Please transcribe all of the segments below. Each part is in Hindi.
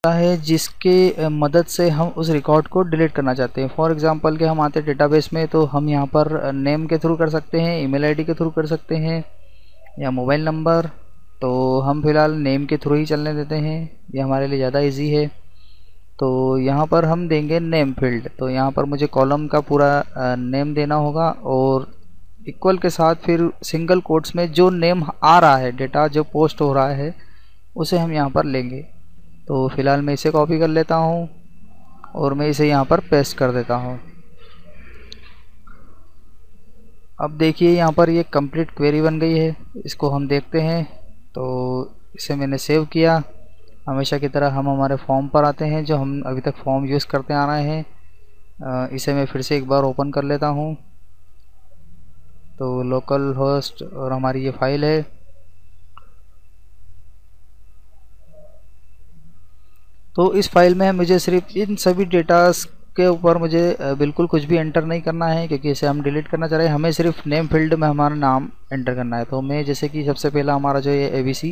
है जिसके मदद से हम उस रिकॉर्ड को डिलीट करना चाहते हैं। फॉर एग्जांपल कि हम आते हैं डेटाबेस में, तो हम यहाँ पर नेम के थ्रू कर सकते हैं, ईमेल आईडी के थ्रू कर सकते हैं, या मोबाइल नंबर। तो हम फिलहाल नेम के थ्रू ही चलने देते हैं, ये हमारे लिए ज़्यादा इजी है। तो यहाँ पर हम देंगे नेम फील्ड। तो यहाँ पर मुझे कॉलम का पूरा नेम देना होगा और इक्वल के साथ फिर सिंगल कोट्स में जो नेम आ रहा है, डेटा जो पोस्ट हो रहा है, उसे हम यहाँ पर लेंगे। तो फिलहाल मैं इसे कॉपी कर लेता हूँ और मैं इसे यहाँ पर पेस्ट कर देता हूँ। अब देखिए यहाँ पर ये कंप्लीट क्वेरी बन गई है, इसको हम देखते हैं। तो इसे मैंने सेव किया। हमेशा की तरह हम हमारे फॉर्म पर आते हैं, जो हम अभी तक फॉर्म यूज़ करते आ रहे हैं। इसे मैं फिर से एक बार ओपन कर लेता हूँ। तो लोकल होस्ट और हमारी ये फाइल है। तो इस फाइल में मुझे सिर्फ इन सभी डेटास के ऊपर मुझे बिल्कुल कुछ भी एंटर नहीं करना है, क्योंकि इसे हम डिलीट करना चाह रहे हैं। हमें सिर्फ नेम फील्ड में हमारा नाम एंटर करना है। तो मैं जैसे कि सबसे पहला हमारा जो ये ABC,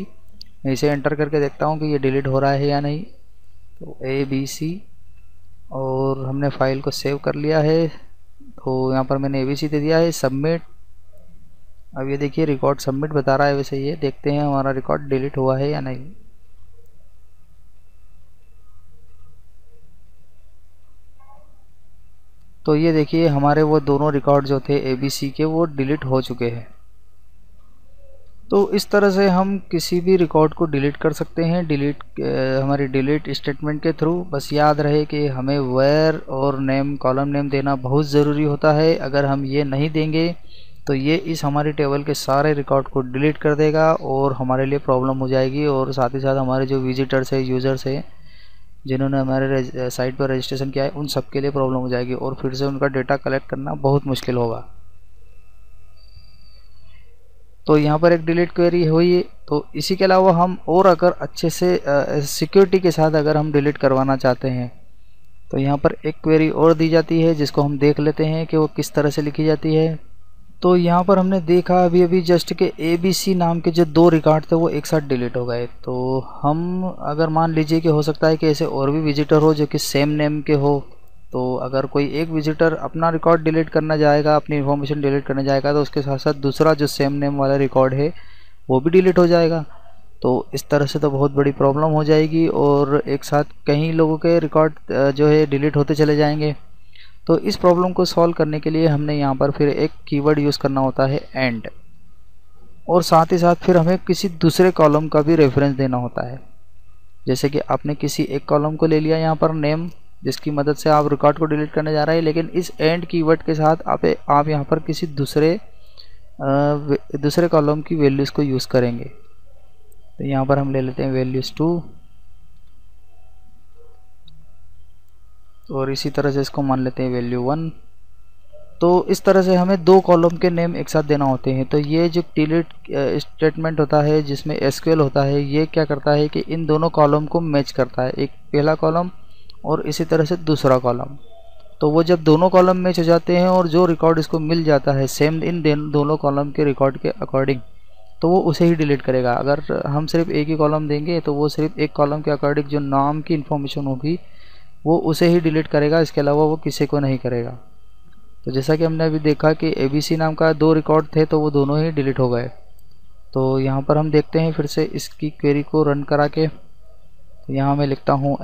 मैं इसे एंटर करके देखता हूँ कि ये डिलीट हो रहा है या नहीं। तो ABC, और हमने फाइल को सेव कर लिया है। तो यहाँ पर मैंने ABC दे दिया है, सबमिट। अब ये देखिए रिकॉर्ड सबमिट बता रहा है। वैसे ये देखते हैं हमारा रिकॉर्ड डिलीट हुआ है या नहीं। तो ये देखिए हमारे वो दोनों रिकॉर्ड जो थे ABC के, वो डिलीट हो चुके हैं। तो इस तरह से हम किसी भी रिकॉर्ड को डिलीट कर सकते हैं, हमारी डिलीट स्टेटमेंट के थ्रू। बस याद रहे कि हमें वेयर और नेम, कॉलम नेम देना बहुत ज़रूरी होता है। अगर हम ये नहीं देंगे तो ये इस हमारी टेबल के सारे रिकॉर्ड को डिलीट कर देगा और हमारे लिए प्रॉब्लम हो जाएगी। और साथ ही साथ हमारे जो विजिटर्स है, यूज़र्स है, जिन्होंने हमारे साइट पर रजिस्ट्रेशन किया है, उन सब के लिए प्रॉब्लम हो जाएगी और फिर से उनका डेटा कलेक्ट करना बहुत मुश्किल होगा। तो यहाँ पर एक डिलीट क्वेरी हुई है। तो इसी के अलावा हम और अगर अच्छे से सिक्योरिटी के साथ अगर हम डिलीट करवाना चाहते हैं, तो यहाँ पर एक क्वेरी और दी जाती है, जिसको हम देख लेते हैं कि वो किस तरह से लिखी जाती है। तो यहाँ पर हमने देखा अभी अभी जस्ट के ABC नाम के जो 2 रिकॉर्ड थे वो एक साथ डिलीट हो गए। तो हम अगर मान लीजिए कि हो सकता है कि ऐसे और भी विजिटर हो जो कि सेम नेम के हो, तो अगर कोई एक विजिटर अपना रिकॉर्ड डिलीट करना जाएगा, अपनी इन्फॉर्मेशन डिलीट करने जाएगा, तो उसके साथ साथ दूसरा जो सेम नेम वाला रिकॉर्ड है वो भी डिलीट हो जाएगा। तो इस तरह से तो बहुत बड़ी प्रॉब्लम हो जाएगी और एक साथ कई लोगों के रिकॉर्ड जो है डिलीट होते चले जाएंगे। तो इस प्रॉब्लम को सॉल्व करने के लिए हमने यहाँ पर फिर एक कीवर्ड यूज़ करना होता है एंड, और साथ ही साथ फिर हमें किसी दूसरे कॉलम का भी रेफरेंस देना होता है। जैसे कि आपने किसी एक कॉलम को ले लिया यहाँ पर नेम, जिसकी मदद से आप रिकॉर्ड को डिलीट करने जा रहे हैं, लेकिन इस एंड कीवर्ड के साथ आप यहाँ पर किसी दूसरे कॉलम की वैल्यूज़ को यूज़ करेंगे। तो यहाँ पर हम ले लेते हैं वैल्यूज़ 2, और इसी तरह से इसको मान लेते हैं वैल्यू 1। तो इस तरह से हमें 2 कॉलम के नेम एक साथ देना होते हैं। तो ये जो डिलीट स्टेटमेंट होता है जिसमें SQL होता है, ये क्या करता है कि इन दोनों कॉलम को मैच करता है, एक पहला कॉलम और इसी तरह से दूसरा कॉलम। तो वो जब दोनों कॉलम मैच हो जाते हैं और जो रिकॉर्ड इसको मिल जाता है सेम इन दोनों कॉलम के रिकॉर्ड के अकॉर्डिंग, तो वो उसे ही डिलीट करेगा। अगर हम सिर्फ एक ही कॉलम देंगे तो वो सिर्फ एक कॉलम के अकॉर्डिंग जो नाम की इन्फॉर्मेशन होगी वो उसे ही डिलीट करेगा, इसके अलावा वो किसी को नहीं करेगा। तो जैसा कि हमने अभी देखा कि ABC नाम का 2 रिकॉर्ड थे, तो वो दोनों ही डिलीट हो गए। तो यहाँ पर हम देखते हैं फिर से इसकी क्वेरी को रन करा के। तो यहाँ मैं लिखता हूँ